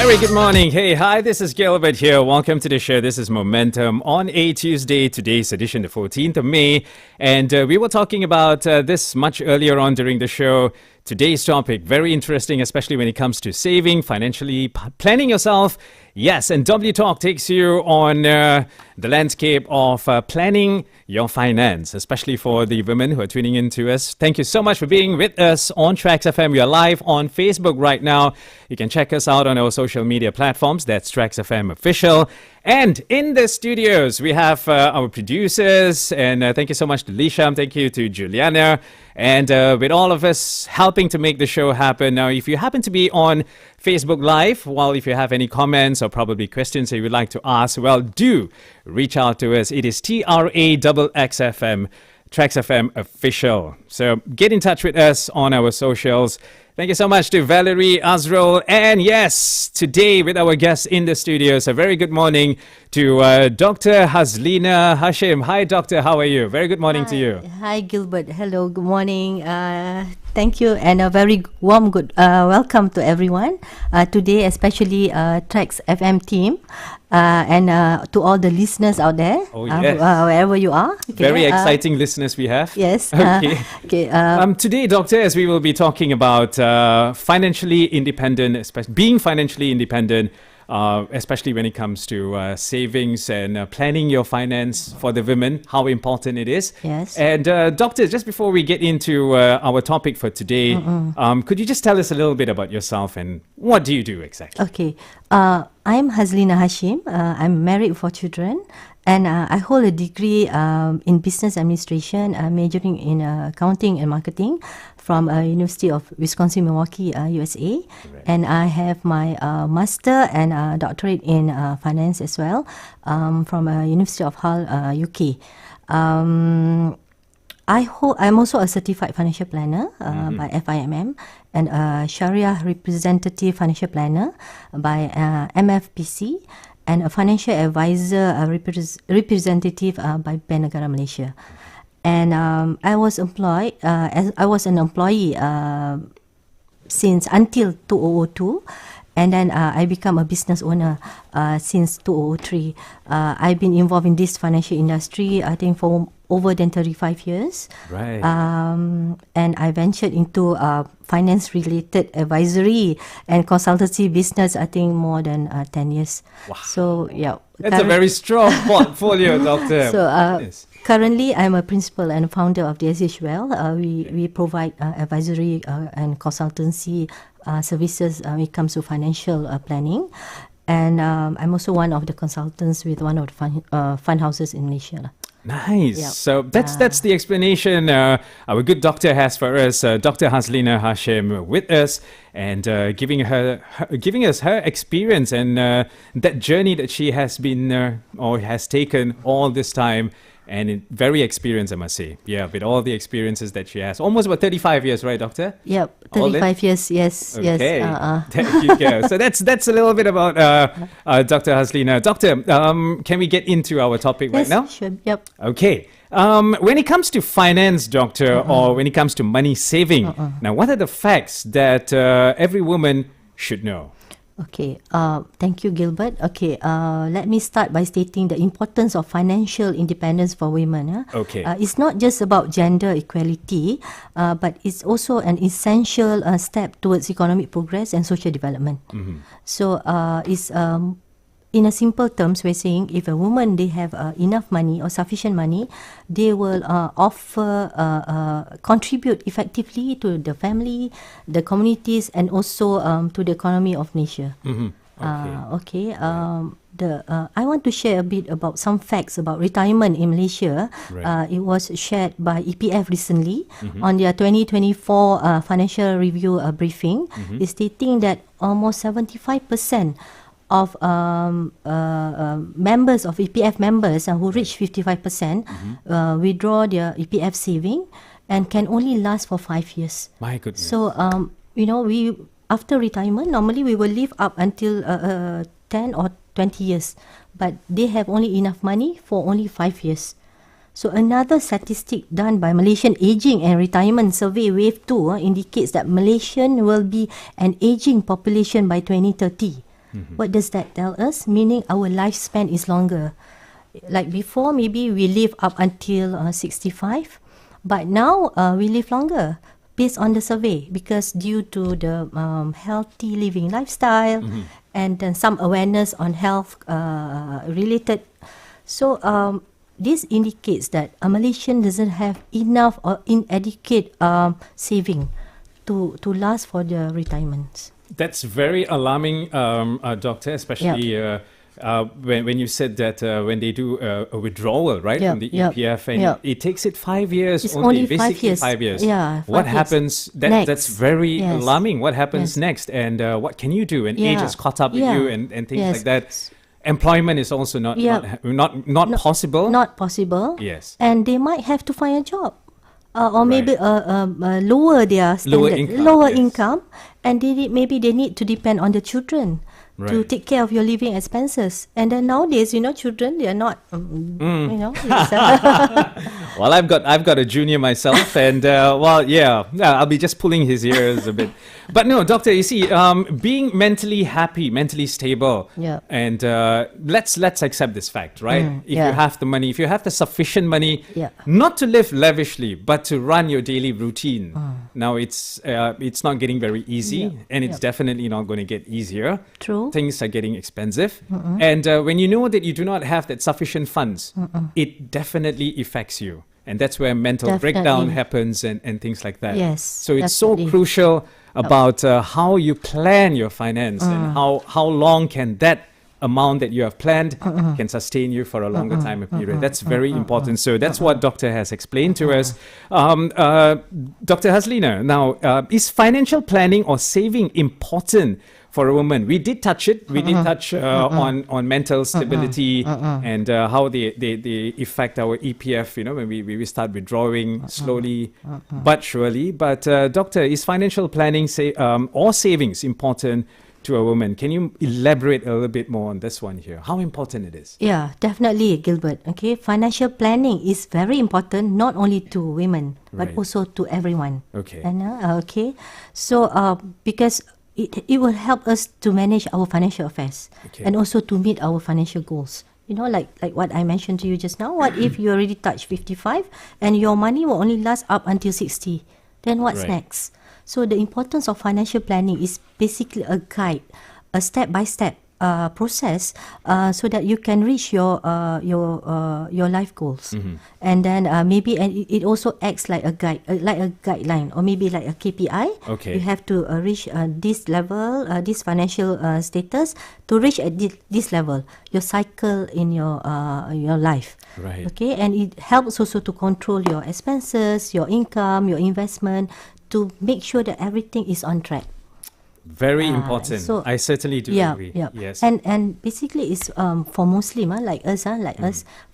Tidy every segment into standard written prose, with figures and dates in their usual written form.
Very good morning. Hey, hi, this is Gilbert here. Welcome to the show. This is Momentum on a Tuesday. Today's edition, the 14th of May. And we were talking about this much earlier on during the show. Today's topic, very interesting, especially when it comes to saving, financially planning yourself. Yes, and W Talk takes you on the landscape of planning your finance, especially for the women who are tuning in to us. Thank you so much for being with us on TRAXXfm. We are live on Facebook right now. You can check us out on our social media platforms. That's TRAXXfm Official. And in the studios, we have our producers. And thank you so much to Lisham. Thank you to Juliana. And with all of us helping to make the show happen. Now, if you happen to be on Facebook Live, well, if you have any comments or probably questions that you would like to ask, well, do reach out to us. It is TRAXXfm, TRAXXfm Official. So get in touch with us on our socials. Thank you so much to Valerie, Azrul, and yes, today with our guests in the studios, a very good morning to Dr. Hazlina Hashim. Hi, Doctor. How are you? Very good morning to you. Hi, Gilbert. Hello. Good morning. Thank you, and a very warm good welcome to everyone. Today, especially TRAXXfm team, and to all the listeners out there, wherever you are. Okay. Very exciting listeners we have. Yes. Okay. Today, Doctor, as we will be talking about financially independent, especially being financially independent. Especially when it comes to savings and planning your finance for the women, how important it is. Yes. And Doctor, just before we get into our topic for today, could you just tell us a little bit about yourself and what do you do exactly? Okay. I'm Hazlina Hashim. I'm married with 4 children. And I hold a degree in business administration, majoring in accounting and marketing from University of Wisconsin-Milwaukee, USA. Right. And I have my master and doctorate in finance as well from University of Hull, UK. I'm also a certified financial planner by FIMM and a Sharia representative financial planner by MFPC. And a financial advisor representative by Bank Negara Malaysia. And I was employed, I was an employee since until 2002. And then I become a business owner since 2003. I've been involved in this financial industry, I think, for over than 35 years. Right. And I ventured into finance-related advisory and consultancy business, I think, more than 10 years. Wow. So, yeah. That's a very strong portfolio, Doctor. So, currently, I'm a principal and founder of DSH Well. We provide advisory and consultancy services when it comes to financial planning. And I'm also one of the consultants with one of the fund houses in Malaysia. Nice. Yep. So that's the explanation our good doctor has for us, Dr. Hazlina Hashim, with us and giving us her experience and that journey that she has been or has taken all this time. And very experienced, I must say. Yeah, with all the experiences that she has. Almost about 35 years, right, Doctor? Yep, 35 years, yes. Okay. Yes. There you go. So that's a little bit about Dr. Hazlina. Doctor, can we get into our topic right now? Sure, yep. Okay. When it comes to finance, Doctor, or when it comes to money saving, now what are the facts that every woman should know? Okay, thank you, Gilbert. Okay, let me start by stating the importance of financial independence for women. Okay. It's not just about gender equality, but it's also an essential step towards economic progress and social development. So, it's in a simple terms, we're saying if a woman, they have enough money or sufficient money, they will contribute effectively to the family, the communities, and also to the economy of Malaysia. Okay. I want to share a bit about some facts about retirement in Malaysia. Right. It was shared by EPF recently on their 2024 financial review briefing. It's stating that almost 75% of members of EPF members who reach 55% withdraw their EPF saving and can only last for 5 years. My goodness. So, we after retirement, normally we will live up until 10 or 20 years. But they have only enough money for only 5 years. So another statistic done by Malaysian Aging and Retirement Survey Wave 2 indicates that Malaysian will be an aging population by 2030. What does that tell us? Meaning our lifespan is longer. Like before, maybe we live up until 65, but now we live longer based on the survey, because due to the healthy living lifestyle and then some awareness on health related. So this indicates that a Malaysian doesn't have enough or inadequate saving to last for their retirements. That's very alarming, Doctor, especially when you said that when they do a withdrawal, right, from the EPF, and it takes it 5 years It's only, only 5 basically years. 5 years. Yeah, 5 what years. happens? Next. That's very Yes. alarming. What happens Yes. next? And what can you do? And age Yeah. has caught up with Yeah. you and things Yes. like that. Employment is also not possible. Not possible. Yes. And they might have to find a job. Or maybe lower their standard, Lower income, yes. income, and maybe they need to depend on the children to Right. take care of your living expenses. And then nowadays, children, they are not, it's, Well, I've got a junior myself, and I'll be just pulling his ears a bit. But no, Doctor, you see, being mentally happy, mentally stable, Yeah. and let's accept this fact, right? If yeah. you have the money, if you have the sufficient money, Yeah. not to live lavishly, but to run your daily routine. Now it's not getting very easy, and it's definitely not going to get easier. True. Things are getting expensive, and when you know that you do not have that sufficient funds, it definitely affects you. And that's where mental breakdown Definitely. happens and things like that. Yes, So it's so definitely. crucial about how you plan your finance and how long can that amount that you have planned can sustain you for a longer time period. That's very important. So that's what Doctor has explained to us. Dr. Hazlina, now, is financial planning or saving important for a woman? We did touch it. We did touch on mental stability and how they affect our EPF, when we start withdrawing slowly but surely. But Doctor, is financial planning or savings important to a woman? Can you elaborate a little bit more on this one here? How important it is? Yeah, definitely, Gilbert. Okay, financial planning is very important, not only to women, but Right. also to everyone. Okay. And, okay. So, because it will help us to manage our financial affairs Okay. and also to meet our financial goals. Like what I mentioned to you just now. What if you already touched 55 and your money will only last up until 60? Then what's Right. next? So the importance of financial planning is basically a guide, a step-by-step process, so that you can reach your life goals. And then maybe it also acts like a guide, like a guideline, or maybe like a KPI. Okay. You have to reach this level, this financial status to reach at this level. Your cycle in your life. Right. Okay, and it helps also to control your expenses, your income, your investment, to make sure that everything is on track. Very important. so- I certainly do agree. Yeah. Yes. And basically, it's for Muslim like us,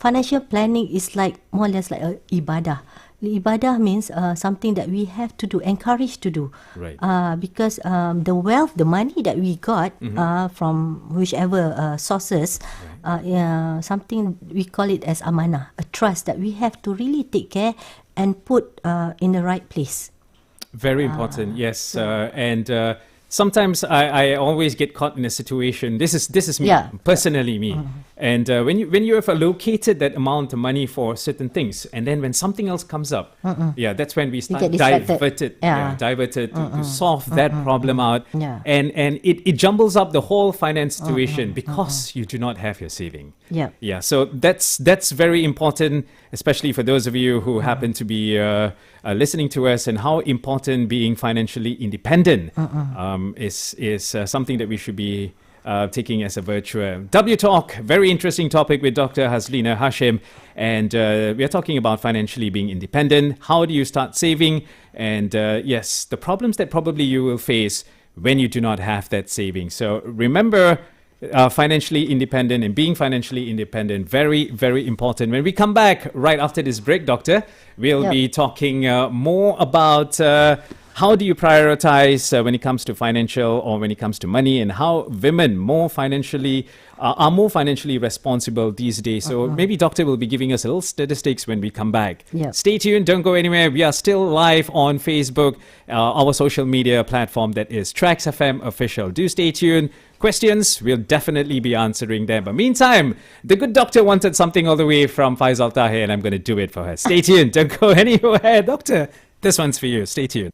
financial planning is like more or less like a ibadah. The ibadah means something that we have to do, encouraged to do. Right. Because the wealth, the money that we got from whichever sources, something we call it as amanah, a trust that we have to really take care and put in the right place. Very important, yes. And sometimes I always get caught in a situation. This is me, Yeah. personally me. And when you have allocated that amount of money for certain things, and then when something else comes up, that's when we start get distracted. diverted to solve that problem out. Yeah. And it jumbles up the whole finance situation because you do not have your saving. Yeah. Yeah, so that's very important, especially for those of you who happen to be listening to us, and how important being financially independent is something that we should be taking as a virtue. W Talk, very interesting topic with Dr. Hazlina Hashim, and we are talking about financially being independent. How do you start saving? And yes, the problems that probably you will face when you do not have that saving. So remember, financially independent and being financially independent, very, very important. When we come back right after this break, Doctor, we'll be talking more about how do you prioritize when it comes to financial or when it comes to money, and how women are more financially responsible these days. So maybe Doctor will be giving us a little statistics when we come back. Yep. Stay tuned. Don't go anywhere. We are still live on Facebook, our social media platform that is TRAXXfm Official. Do stay tuned. Questions, we'll definitely be answering them. But meantime, the good doctor wanted something all the way from Faisal Tahir, and I'm going to do it for her. Stay tuned. Don't go anywhere. Doctor, this one's for you. Stay tuned.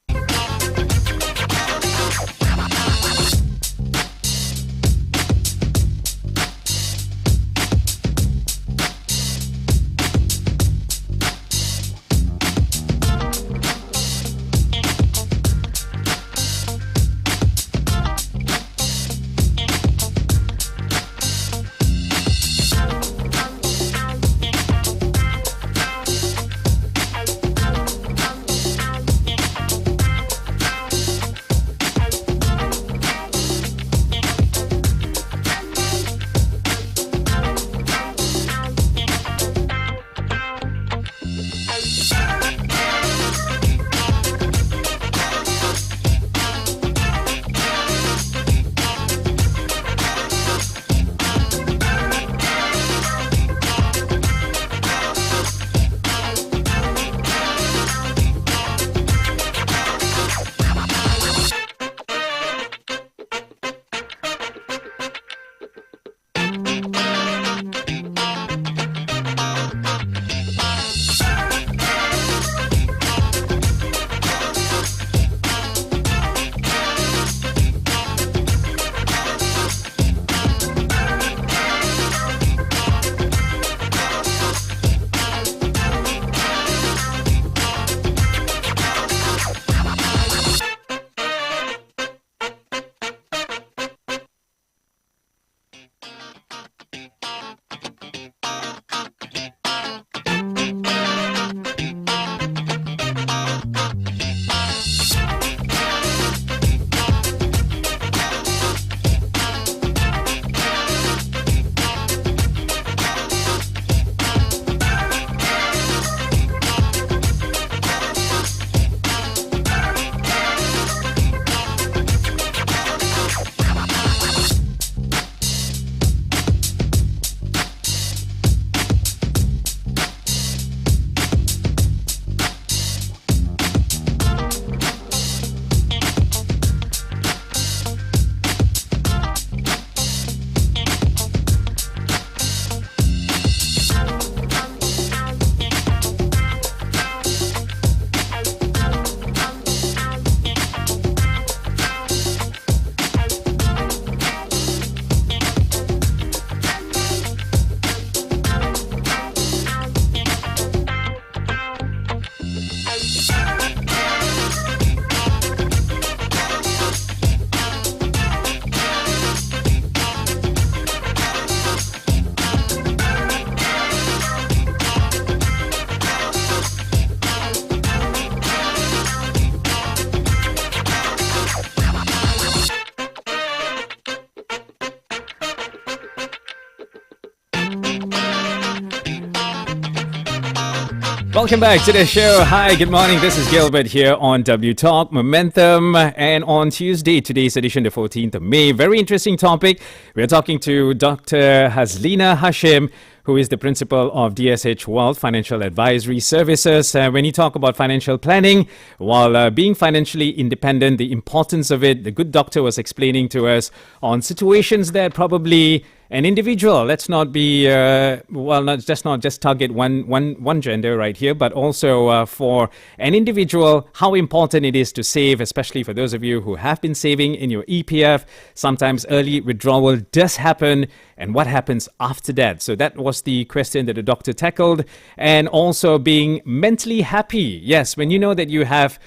Welcome back to the show. Hi, good morning. This is Gilbert here on W Talk Momentum. And on Tuesday, today's edition, the 14th of May, very interesting topic. We're talking to Dr. Hazlina Hashim, who is the principal of DSH Wealth Financial Advisory Services. When you talk about financial planning, while being financially independent, the importance of it, the good doctor was explaining to us on situations that probably an individual, let's not be, not just target one gender right here, but also for an individual, how important it is to save, especially for those of you who have been saving in your EPF. Sometimes early withdrawal does happen, and what happens after that? So that was the question that the doctor tackled. And also being mentally happy. Yes, when you know that you have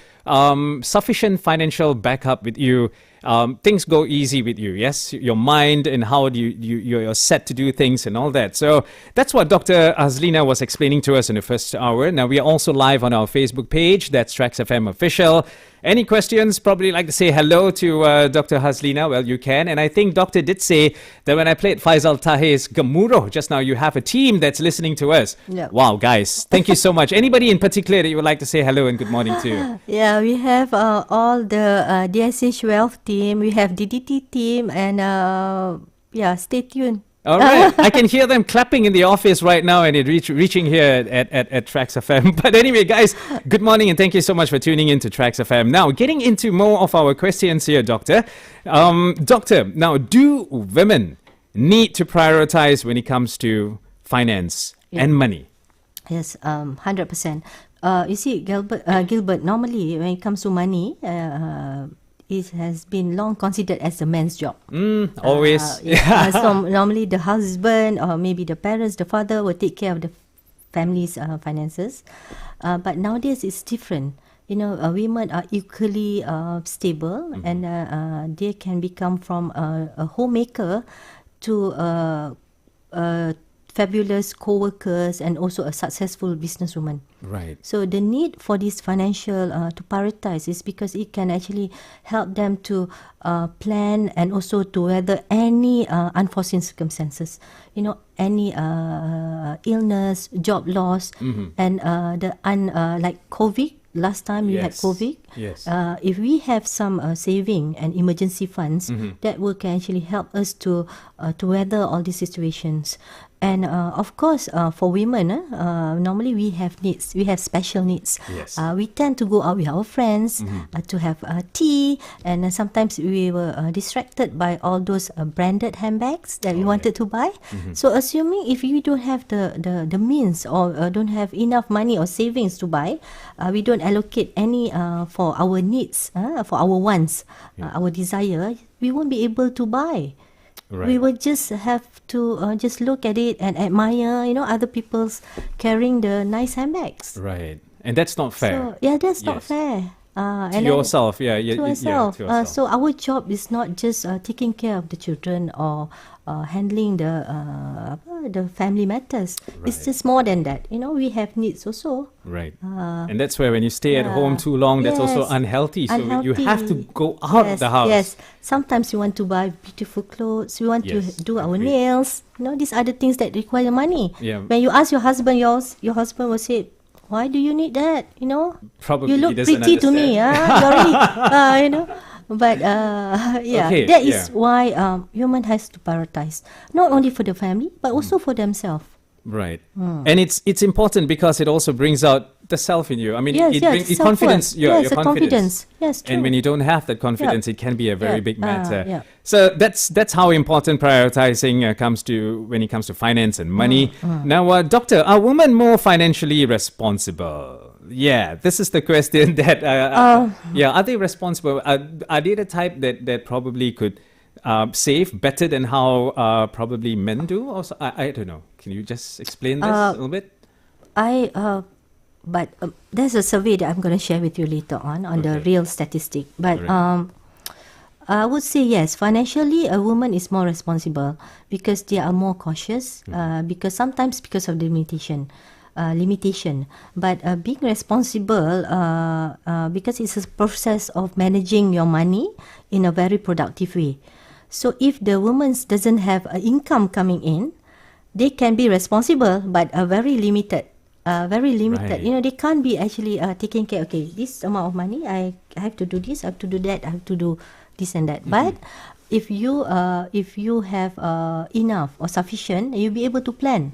sufficient financial backup with you, things go easy with you. Yes, your mind and how you're set to do things and all that. So that's what Dr. Hazlina was explaining to us in the first hour. Now we are also live on our Facebook page. That's TRAXXfm Official. Any questions? Probably like to say hello to Dr. Hazlina. Well, you can. And I think Doctor did say that when I played Faisal Tahir's Gemuruh just now, you have a team that's listening to us. Yep. Wow, guys. Thank you so much. Anybody in particular that you would like to say hello and good morning to? Yeah, we have all the DSH Wealth team. We have DDT team, and yeah, stay tuned. All right. I can hear them clapping in the office right now and it reaching here at TRAXXfm. But anyway, guys, good morning and thank you so much for tuning in to TRAXXfm. Now, getting into more of our questions here, Doctor. Doctor, now, do women need to prioritize when it comes to finance and money? Yes, 100%. You see, Gilbert, normally when it comes to money, it has been long considered as a man's job. Always. So normally the husband or maybe the parents, the father will take care of the family's finances. But nowadays it's different. You know, women are equally stable, and they can become from a homemaker to fabulous co-workers and also a successful businesswoman. Right. So the need for this financial to prioritize is because it can actually help them to plan and also to weather any unforeseen circumstances. You know, any illness, job loss, and like COVID. Last time you had COVID. Yes. If we have some saving and emergency funds, that will can actually help us to weather all these situations. And of course, for women, normally we have needs. We have special needs. Yes. We tend to go out with our friends to have tea, and sometimes we were distracted by all those branded handbags that we wanted to buy. So assuming if you don't have the means or don't have enough money or savings to buy, we don't allocate any for our needs, for our wants, our desire, we won't be able to buy. Right. We will just have to just look at it and admire, you know, other people's carrying the nice handbags. Right. And that's not fair. So, yeah, that's not fair. To yourself, to ourselves. So our job is not just taking care of the children or handling the family matters. Right. It's just more than that. You know, we have needs also. Right. And that's where when you stay at home too long, that's also unhealthy. So you have to go out of the house. Yes. Sometimes we want to buy beautiful clothes. We want to do our nails. You know, these are the things that require money. Yeah. When you ask your husband, your husband will say, why do you need that? You know, Probably you look he doesn't pretty to me. You already, you know. But that is why human has to prioritize not only for the family but also for themselves. Right. And it's important because it also brings out the self in you. I mean, it brings confidence. Your confidence. Yes, true. And when you don't have that confidence, it can be a very big matter. So that's how important prioritizing comes to when it comes to finance and money. Now, Doctor, are women more financially responsible? Yeah, this is the question that. Are they responsible? Are they the type that probably could save better than how probably men do? Also, I don't know. Can you just explain this a little bit? But there's a survey that I'm going to share with you later on the real statistic. But I would say yes, financially a woman is more responsible because they are more cautious because sometimes because of the limitation. But being responsible because it's a process of managing your money in a very productive way. So if the woman doesn't have an income coming in, they can be responsible but very limited. Right. You know, they can't be actually taking care. Okay, this amount of money, I have to do this, I have to do that, I have to do this and that. But if you have enough or sufficient, you'll be able to plan.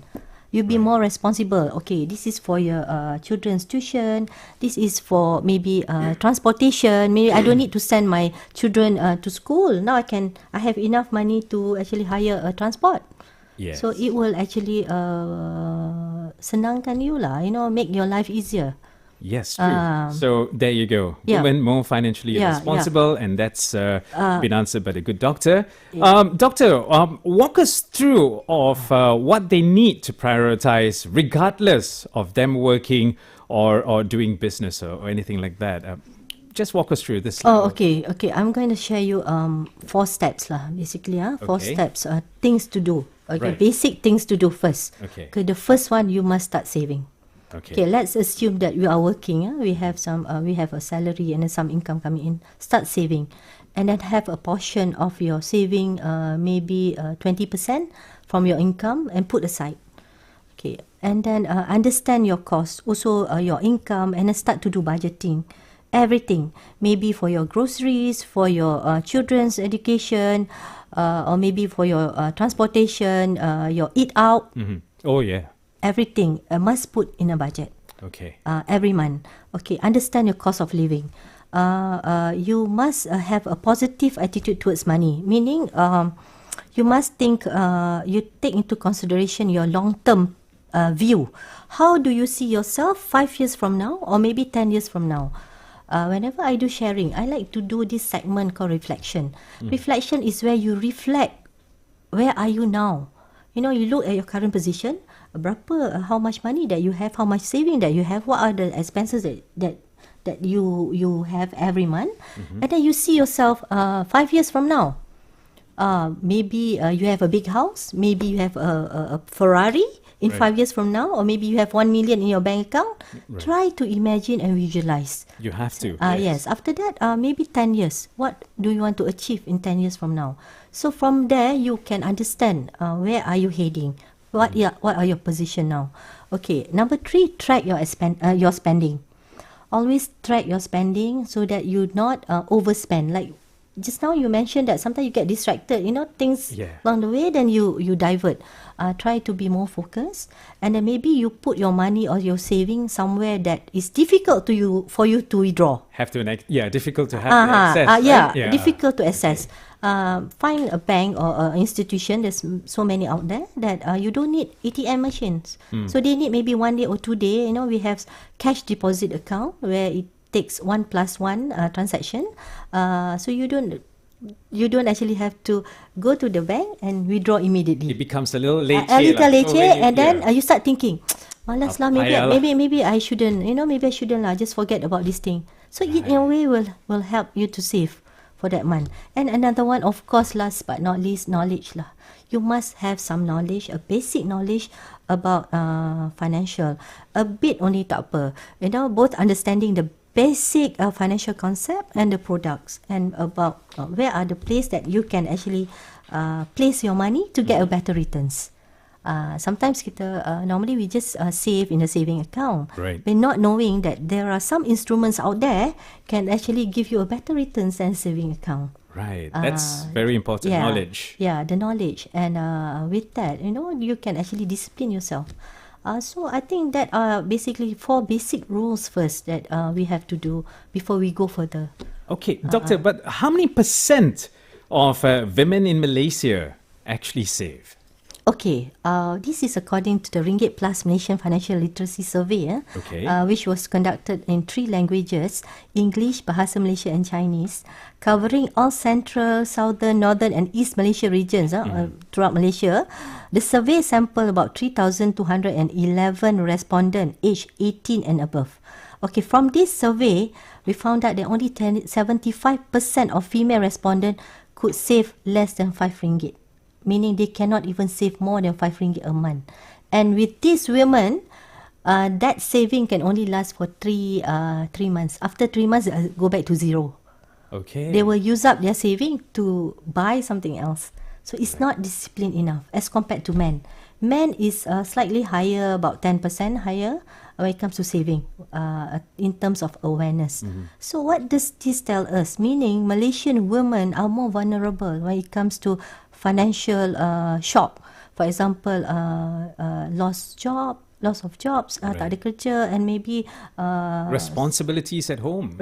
You'll be more responsible. Okay, this is for your children's tuition. This is for maybe transportation. Maybe I don't need to send my children to school. Now I have enough money to actually hire a transport. Yes. So it will actually senangkan you lah. You know, make your life easier. Yes, true. So there you go. Women more financially responsible, and that's been answered by the good doctor. Doctor, walk us through of what they need to prioritize, regardless of them working or doing business or anything like that. Just walk us through this. Okay. I'm going to share you 4 steps lah. Basically, 4 steps. Things to do. Okay, basic things to do first. Okay. The first one, you must start saving. Okay, let's assume that you are working. We have we have a salary and then some income coming in. Start saving, and then have a portion of your saving, maybe 20% from your income, and put aside. Okay, and then understand your costs, also your income, and then start to do budgeting. Everything, maybe for your groceries, for your children's education, or maybe for your transportation, your eat out. Oh, yeah. Everything must put in a budget. Okay. Every month. Okay, understand your cost of living. You must have a positive attitude towards money, meaning you must think, you take into consideration your long-term view. How do you see yourself 5 years from now, or maybe 10 years from now? Whenever I do sharing, I like to do this segment called reflection. Reflection is where you reflect, where are you now? You know, you look at your current position, how much money that you have, how much saving that you have, what are the expenses that you have every month, and then you see yourself 5 years from now. Maybe you have a big house, maybe you have a Ferrari in 5 years from now, or maybe you have 1 million in your bank account. Try to imagine and visualize. You have to. Yes. After that, maybe 10 years. What do you want to achieve in 10 years from now? So from there, you can understand where are you heading. What are your position now? Okay. Number 3, track your spending. Always track your spending so that you not overspend. Like just now you mentioned that sometimes you get distracted, things along the way, then you divert. Try to be more focused, and then maybe you put your money or your saving somewhere that is difficult for you to withdraw. Difficult to have access. Right? Difficult to access. Find a bank or an institution. There's so many out there that you don't need ATM machines. So they need maybe 1 day or 2 day. We have cash deposit account where it takes 1+1 transaction. So you don't actually have to go to the bank and withdraw immediately. It becomes a little leceh. And then you start thinking, malas lah, maybe I shouldn't, maybe I shouldn't lah, just forget about this thing. So in a way will help you to save for that month. And another one, of course, last but not least, knowledge lah. You must have some knowledge, a basic knowledge about financial. A bit only tak apa. Both understanding the basic financial concept and the products, and about where are the place that you can actually place your money to get a better returns. Sometimes normally we just save in a saving account, but not knowing that there are some instruments out there can actually give you a better returns than saving account. Right, that's very important knowledge. Yeah, the knowledge, and with that, you can actually discipline yourself. So I think that are basically 4 basic rules first that we have to do before we go further. Okay, Doctor, but how many percent of women in Malaysia actually save? Okay, this is according to the Ringgit Plus Malaysian Financial Literacy Survey, which was conducted in 3 languages, English, Bahasa Malaysia and Chinese, covering all central, southern, northern and east Malaysia regions throughout Malaysia. The survey sampled about 3,211 respondents aged 18 and above. Okay, from this survey, we found out that only 75% of female respondents could save less than 5 ringgit. Meaning they cannot even save more than 5 ringgit a month. And with these women, that saving can only last for 3 months. After 3 months, go back to zero. Okay. They will use up their saving to buy something else. So it's not disciplined enough as compared to men. Men is slightly higher, about 10% higher when it comes to saving in terms of awareness. So what does this tell us? Meaning Malaysian women are more vulnerable when it comes to financial shock. For example, loss of jobs, tak ada kerja, and maybe responsibilities at home.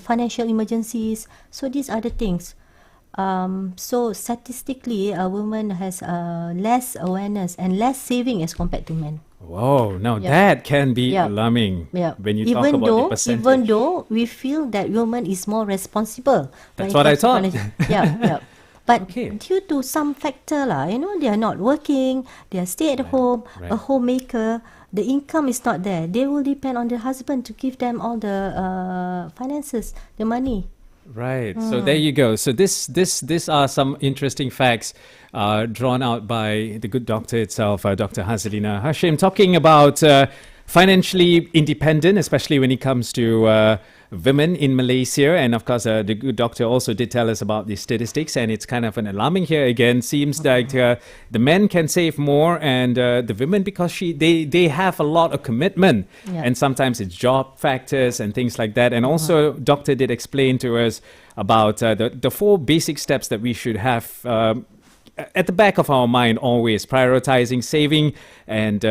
Financial emergencies. So these are the things. So statistically, a woman has less awareness and less saving as compared to men. Wow, now that can be alarming when you talk about the percentage. Even though we feel that woman is more responsible. That's what I thought. But due to some factor they are not working, they are stay at home, a homemaker, the income is not there. They will depend on the husband to give them all the finances, the money. Right. So there you go. So these are some interesting facts drawn out by the good doctor itself, Dr. Hazlina Hashim, talking about financially independent, especially when it comes to women in Malaysia. And of course, the good doctor also did tell us about the statistics, and it's kind of an alarming here again. Seems like the men can save more, and the women, because they have a lot of commitment, and sometimes it's job factors and things like that. And also, doctor did explain to us about the four basic steps that we should have at the back of our mind, always prioritizing saving and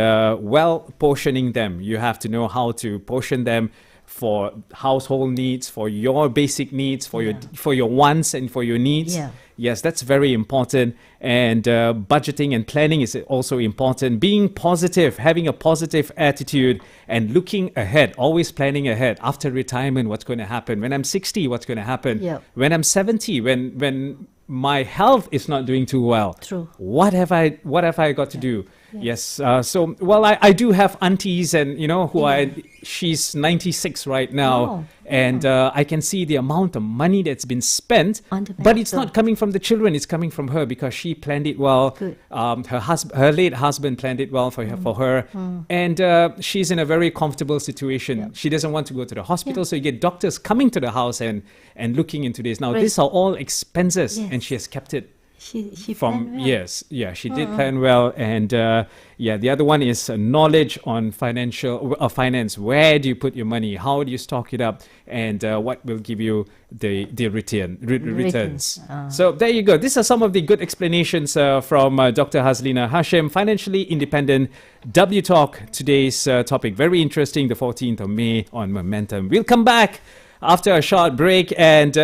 well portioning them. You have to know how to portion them for household needs, for your basic needs, for your wants and for your needs. Yes, that's very important. And budgeting and planning is also important. Being positive, having a positive attitude and looking ahead, always planning ahead. After retirement, what's going to happen? When I'm 60, what's going to happen? When I'm 70, when my health is not doing too well. True. What have I got to do? Yes. So, well, I do have aunties, and she's 96 right now, and I can see the amount of money that's been spent, but it's not coming from the children. It's coming from her, because she planned it well. Her late husband planned it well for her, and she's in a very comfortable situation. She doesn't want to go to the hospital, so you get doctors coming to the house and looking into this. Now, these are all expenses, and she has kept it. She From she did plan well, and the other one is knowledge on finance. Where do you put your money? How do you stock it up? And what will give you the returns? So there you go. These are some of the good explanations from Dr. Hazlina Hashim. Financially independent. W Talk, today's topic, very interesting. The 14th of May on Momentum. We'll come back after a short break, and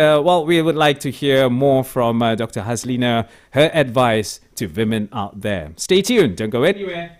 we would like to hear more from Dr. Hazlina, her advice to women out there. Stay tuned, don't go anywhere.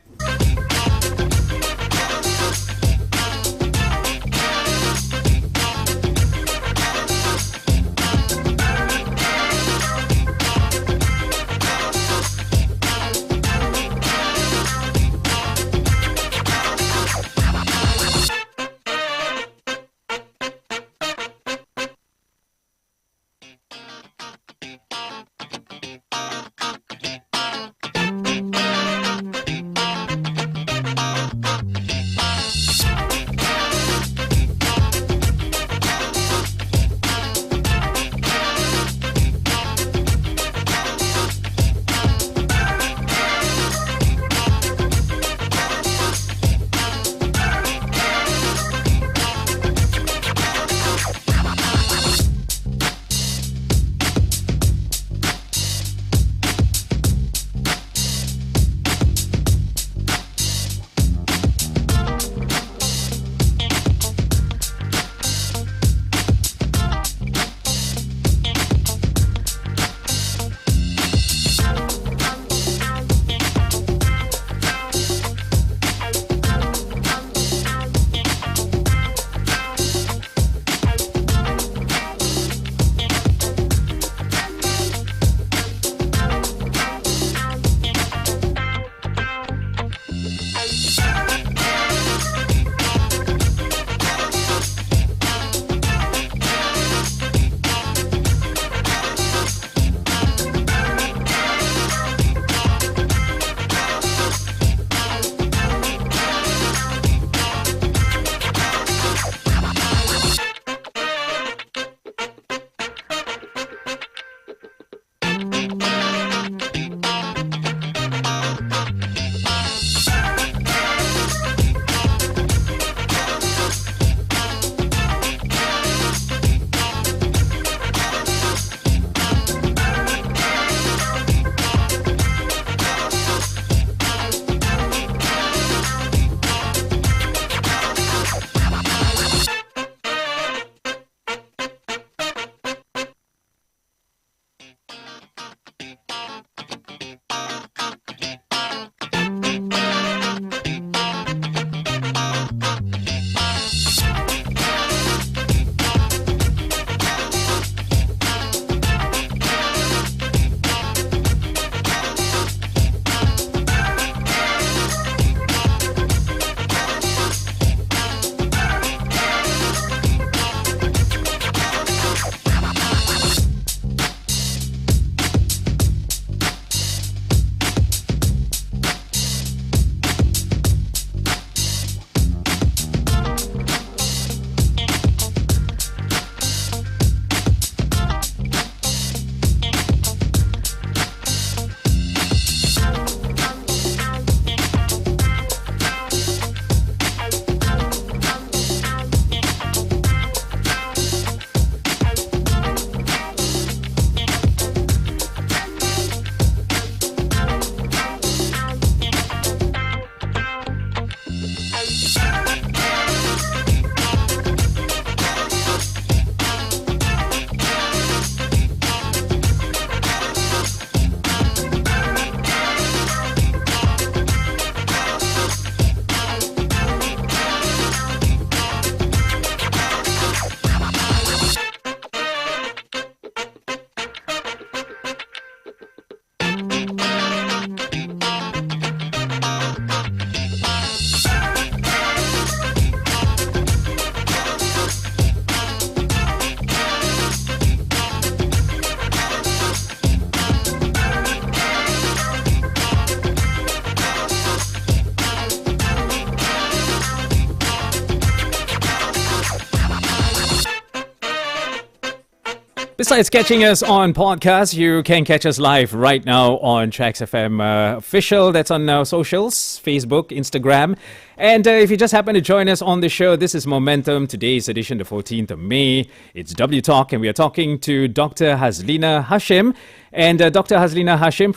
Besides catching us on podcast, you can catch us live right now on TRAXXfm official. That's on socials, Facebook, Instagram. And if you just happen to join us on the show, this is Momentum. Today's edition, the 14th of May. It's W Talk, and we are talking to Dr. Hazlina Hashim. And Dr. Hazlina Hashim,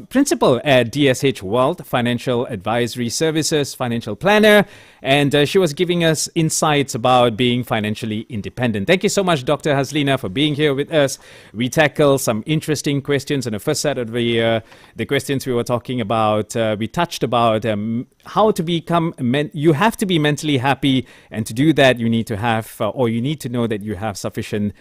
principal at DSH Wealth Financial Advisory Services, financial planner. And she was giving us insights about being financially independent. Thank you so much, Dr. Hazlina, for being here with us. We tackle some interesting questions. In the first set of the questions we were talking about, we touched about how to become, you have to be mentally happy. And to do that, you need to have, or you need to know that you have sufficient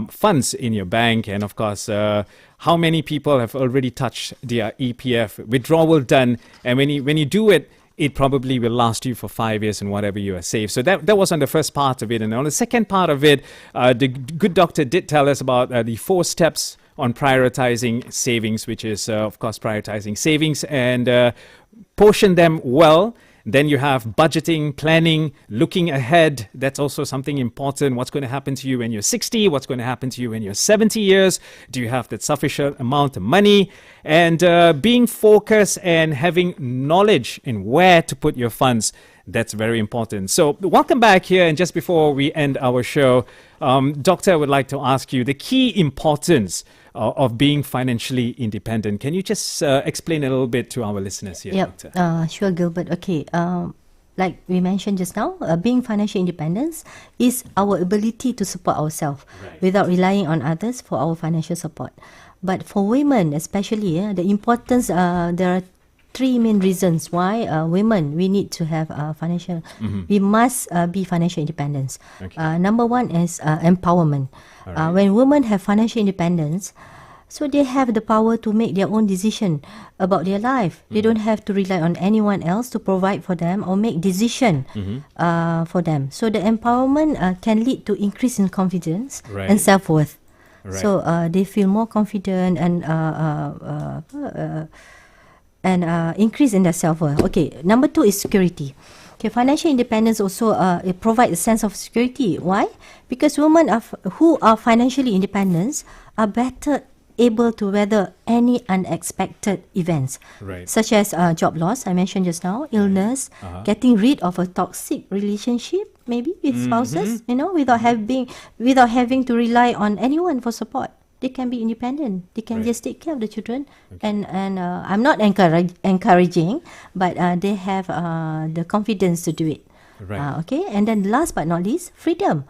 funds in your bank. And of course, how many people have already touched their EPF withdrawal done? And when you do it, it probably will last you for 5 years and whatever you are saved. So that was on the first part of it. And on the second part of it, the good doctor did tell us about the 4 steps on prioritizing savings, which is, of course, prioritizing savings and portion them well. Then you have budgeting, planning, looking ahead. That's also something important. What's going to happen to you when you're 60? What's going to happen to you when you're 70 years? Do you have that sufficient amount of money? And being focused and having knowledge in where to put your funds. That's very important. So welcome back here. And just before we end our show, Doctor, I would like to ask you the key importance of being financially independent. Can you just explain a little bit to our listeners here, Doctor? Sure, Gilbert. Okay. Like we mentioned just now, being financial independence is our ability to support ourselves without relying on others for our financial support. But for women especially, the importance, there are 3 main reasons why women, we need to have financial, we must be financial independence. Okay. Number 1 is empowerment. When women have financial independence, so they have the power to make their own decision about their life. They don't have to rely on anyone else to provide for them or make decision for them. So the empowerment can lead to increase in confidence and self-worth. So they feel more confident and increase in their self-worth. Okay, number 2 is security. Okay, financial independence also it provides a sense of security. Why? Because women who are financially independent are better able to weather any unexpected events, such as job loss, I mentioned just now, illness, getting rid of a toxic relationship, maybe with spouses, without having to rely on anyone for support. They can be independent. They can just take care of the children. And I'm not encouraging, but they have the confidence to do it. Okay. And then last but not least, freedom.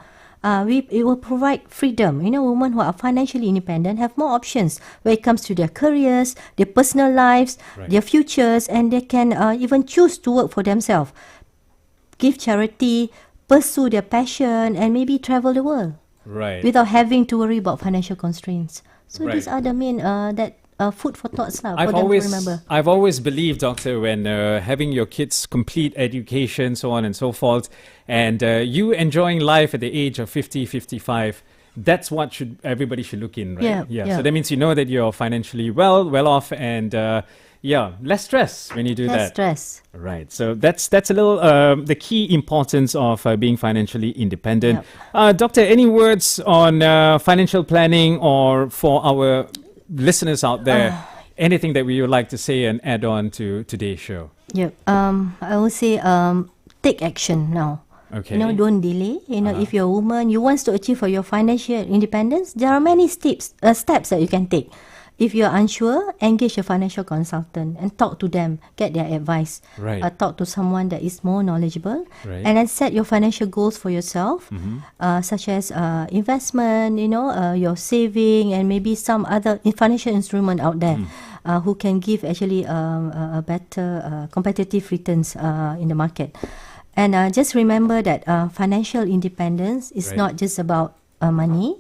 It will provide freedom. Women who are financially independent have more options when it comes to their careers, their personal lives, their futures, and they can even choose to work for themselves, give charity, pursue their passion, and maybe travel the world. Without having to worry about financial constraints. So these are the main food for thoughts for them to remember. I've always believed, Doctor, when having your kids complete education, so on and so forth, and you enjoying life at the age of 50, 55, that's what everybody should look in, right? Yeah. So that means you know that you're financially well off and less stress when you do that. Less stress. Right. So that's a little the key importance of being financially independent. Doctor, any words on financial planning or for our listeners out there? Anything that we would like to say and add on to today's show? I will say take action now. Okay. Don't delay. If you're a woman, you want to achieve for your financial independence, there are many steps that you can take. If you're unsure, engage a financial consultant and talk to them, get their advice. Talk to someone that is more knowledgeable. And then set your financial goals for yourself, such as investment, your saving, and maybe some other financial instrument out there who can give actually a better competitive returns in the market. And just remember that financial independence is not just about money.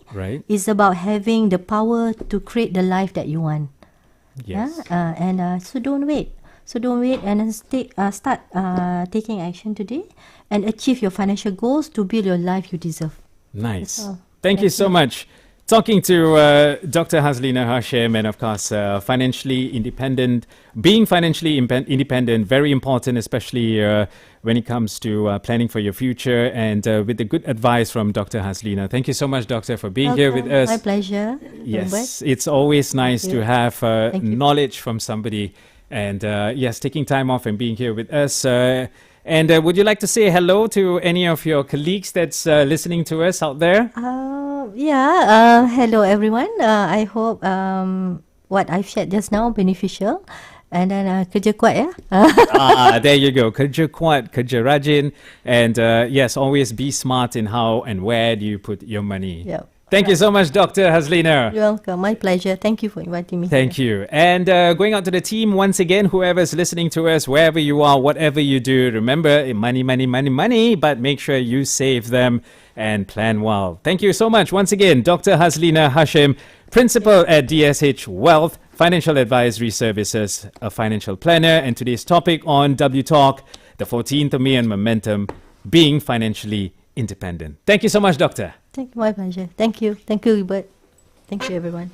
It's about having the power to create the life that you want. So don't wait. And start taking action today and achieve your financial goals to build your life you deserve. Nice. Thank you so much. Talking to Dr. Hazlina Hashim, and of course, financially independent. Being financially independent, very important, especially when it comes to planning for your future, and with the good advice from Dr. Hazlina. Thank you so much, Doctor, for being here with us. My pleasure. Yes, it's always nice to have knowledge from somebody, and yes, taking time off and being here with us. And would you like to say hello to any of your colleagues that's listening to us out there? Hello everyone. I hope what I've shared just now beneficial. And then kerja kuat ya. There you go. Kerja kuat, kerja rajin, and yes, always be smart in how and where do you put your money. Yep. Thank you so much, Dr. Hazlina. You're welcome. My pleasure. Thank you for inviting me. Thank you. And going out to the team once again, whoever's listening to us, wherever you are, whatever you do, remember, money, money, money, money, but make sure you save them and plan well. Thank you so much. Once again, Dr. Hazlina Hashim, Principal at DSH Wealth, Financial Advisory Services, a financial planner, and today's topic on W Talk, the 14th of May and Momentum, being financially independent. Thank you so much, Doctor. Thank you. My pleasure. Thank you. Thank you, Gilbert. Thank you, everyone.